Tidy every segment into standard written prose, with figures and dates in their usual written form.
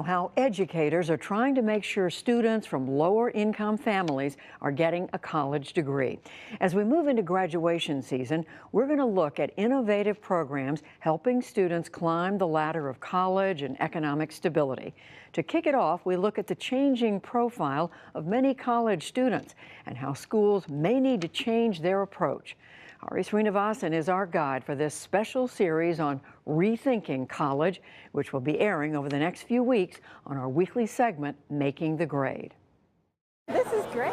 now how educators are trying to make sure students from lower income families are getting a college degree. As we move into graduation season, we're going to look at innovative programs helping students climb the ladder of college and economic stability. To kick it off, we look at the changing profile of many college students and how schools may need to change their approach. Ari Srinivasan is our guide for this special series on Rethinking College, which will be airing over the next few weeks on our weekly segment, Making the Grade. This is great.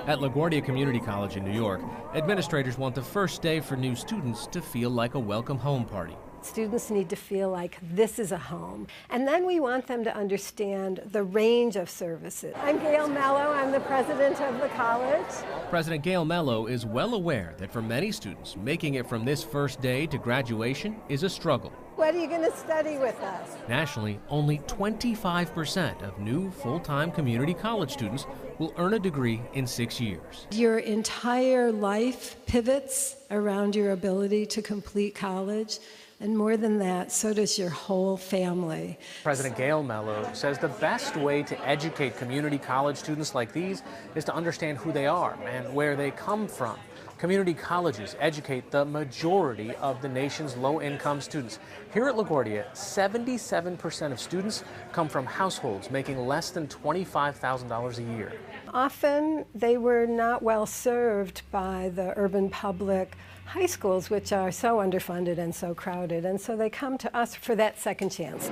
At LaGuardia Community College in New York, administrators want the first day for new students to feel like a welcome home party. Students need to feel like this is a home. And then we want them to understand the range of services. I'm Gail Mello. I'm the president of the college. President Gail Mello is well aware that for many students, making it from this first day to graduation is a struggle. What are you going to study with us? Nationally, only 25% of new full-time community college students will earn a degree in 6 years. Your entire life pivots around your ability to complete college. And more than that, so does your whole family. President Gail Mello says the best way to educate community college students like these is to understand who they are and where they come from. Community colleges educate the majority of the nation's low-income students. Here at LaGuardia, 77% of students come from households making less than $25,000 a year. Often they were not well served by the urban public high schools, which are so underfunded and so crowded, and so they come to us for that second chance.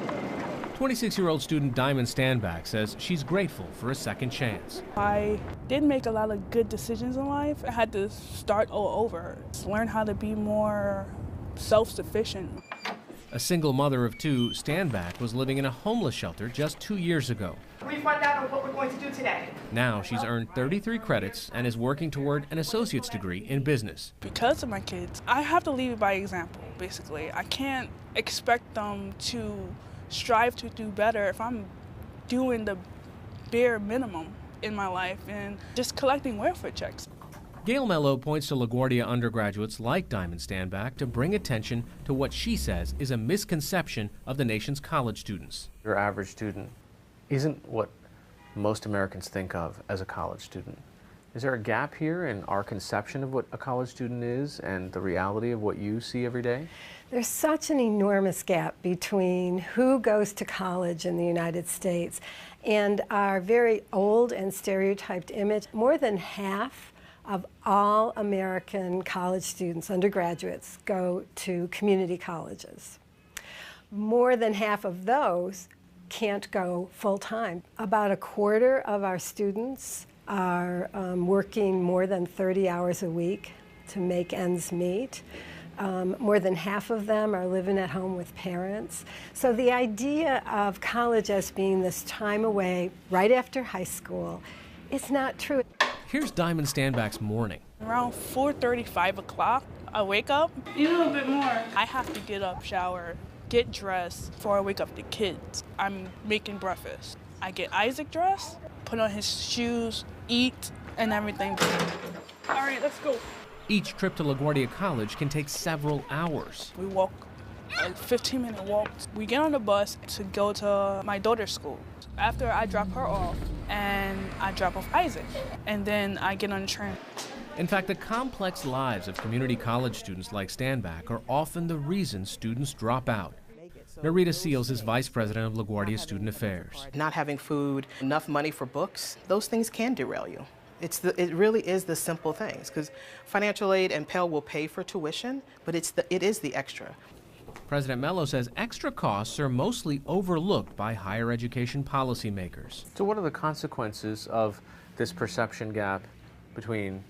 26-year-old student Diamond Standback says she's grateful for a second chance. I did make a lot of good decisions in life. I had to start all over, learn how to be more self-sufficient. A single mother of two, Standback was living in a homeless shelter just 2 years ago. We find out what we're going to do today. Now she's earned 33 credits and is working toward an associate's degree in business. Because of my kids, I have to lead by example, basically. I can't expect them to strive to do better if I'm doing the bare minimum in my life and just collecting welfare checks. Gail Mello points to LaGuardia undergraduates like Diamond Standback to bring attention to what she says is a misconception of the nation's college students. Your average student isn't what most Americans think of as a college student. Is there a gap here in our conception of what a college student is and the reality of what you see every day? There's such an enormous gap between who goes to college in the United States and our very old and stereotyped image. More than half of all American college students, undergraduates, go to community colleges. More than half of those can't go full-time. About a quarter of our students are working more than 30 hours a week to make ends meet. More than half of them are living at home with parents. So the idea of college as being this time away right after high school is not true. Here's Diamond Standback's morning. Around 4:30, 5 o'clock, I wake up. Eat a little bit more. I have to get up, shower, get dressed before I wake up the kids. I'm making breakfast. I get Isaac dressed, put on his shoes, eat, and everything. All right, let's go. Each trip to LaGuardia College can take several hours. We walk a 15-minute walk. We get on the bus to go to my daughter's school. After I drop her off, and I drop off Isaac, and then I get on the train. In fact, the complex lives of community college students like Standback are often the reason students drop out. Narita Seals is vice president of LaGuardia Student Affairs. Not having food, enough money for books, those things can derail you. It really is the simple things, because financial aid and Pell will pay for tuition, but it is the extra. President Mello says extra costs are mostly overlooked by higher education policymakers. So what are the consequences of this perception gap between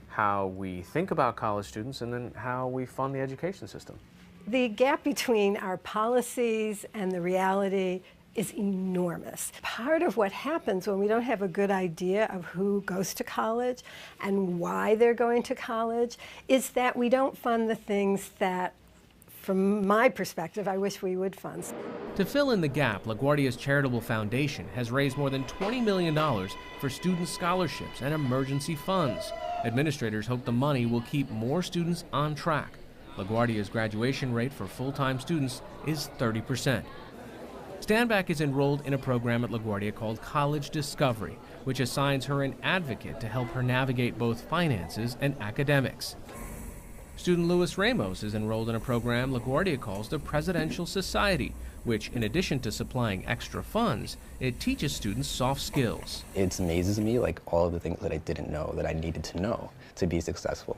how we think about college students and then how we fund the education system? The gap between our policies and the reality is enormous. Part of what happens when we don't have a good idea of who goes to college and why they're going to college is that we don't fund the things that, from my perspective, I wish we would fund. To fill in the gap, LaGuardia's charitable foundation has raised more than $20 million for student scholarships and emergency funds. Administrators hope the money will keep more students on track. LaGuardia's graduation rate for full-time students is 30%. Standback is enrolled in a program at LaGuardia called College Discovery, which assigns her an advocate to help her navigate both finances and academics. Student Luis Ramos is enrolled in a program LaGuardia calls the Presidential Society, which, in addition to supplying extra funds, it teaches students soft skills. It amazes me, like, all of the things that I didn't know that I needed to know to be successful.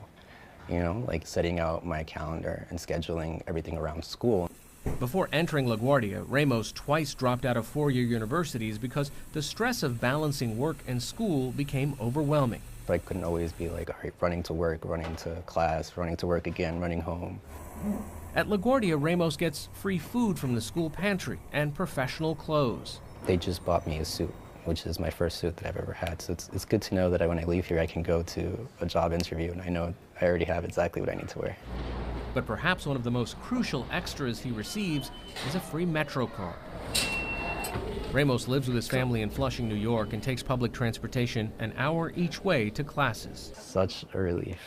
You know, like setting out my calendar and scheduling everything around school. Before entering LaGuardia, Ramos twice dropped out of four-year universities because the stress of balancing work and school became overwhelming. I couldn't always be like, all right, running to work, running to class, running to work again, running home. At LaGuardia, Ramos gets free food from the school pantry and professional clothes. They just bought me a suit, which is my first suit that I've ever had. So it's good to know that when I leave here, I can go to a job interview and I know I already have exactly what I need to wear. But perhaps one of the most crucial extras he receives is a free Metro card. Ramos lives with his family in Flushing, New York, and takes public transportation an hour each way to classes. Such a relief.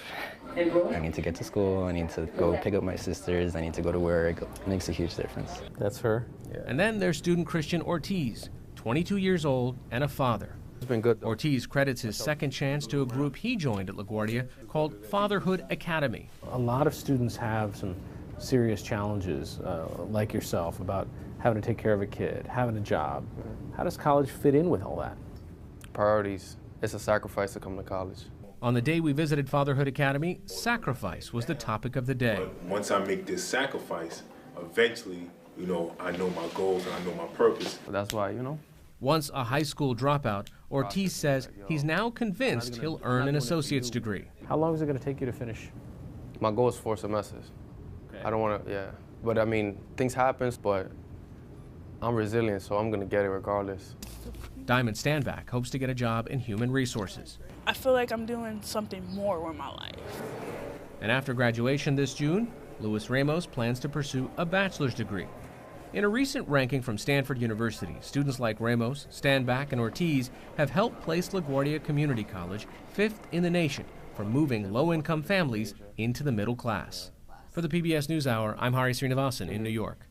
I need to get to school, I need to go pick up my sisters, I need to go to work. It makes a huge difference. That's her. Yeah. And then there's student Christian Ortiz, 22 years old and a father. It's been good, though. Ortiz credits his second chance to a group he joined at LaGuardia called Fatherhood Academy. A lot of students have some serious challenges, like yourself, about having to take care of a kid, having a job. How does college fit in with all that? Priorities. It's a sacrifice to come to college. On the day we visited Fatherhood Academy, sacrifice was the topic of the day. But once I make this sacrifice, eventually, you know, I know my goals and I know my purpose. That's why, you know. Once a high school dropout, Ortiz says he's now convinced he'll earn an associate's degree. How long is it going to take you to finish? My goal is 4 semesters. I don't want to, yeah. But I mean, things happen, but I'm resilient, so I'm going to get it regardless. Diamond Standback hopes to get a job in human resources. I feel like I'm doing something more with my life. And after graduation this June, Luis Ramos plans to pursue a bachelor's degree. In a recent ranking from Stanford University, students like Ramos, Standback, and Ortiz have helped place LaGuardia Community College 5th in the nation for moving low-income families into the middle class. For the PBS NewsHour, I'm Hari Srinivasan in New York.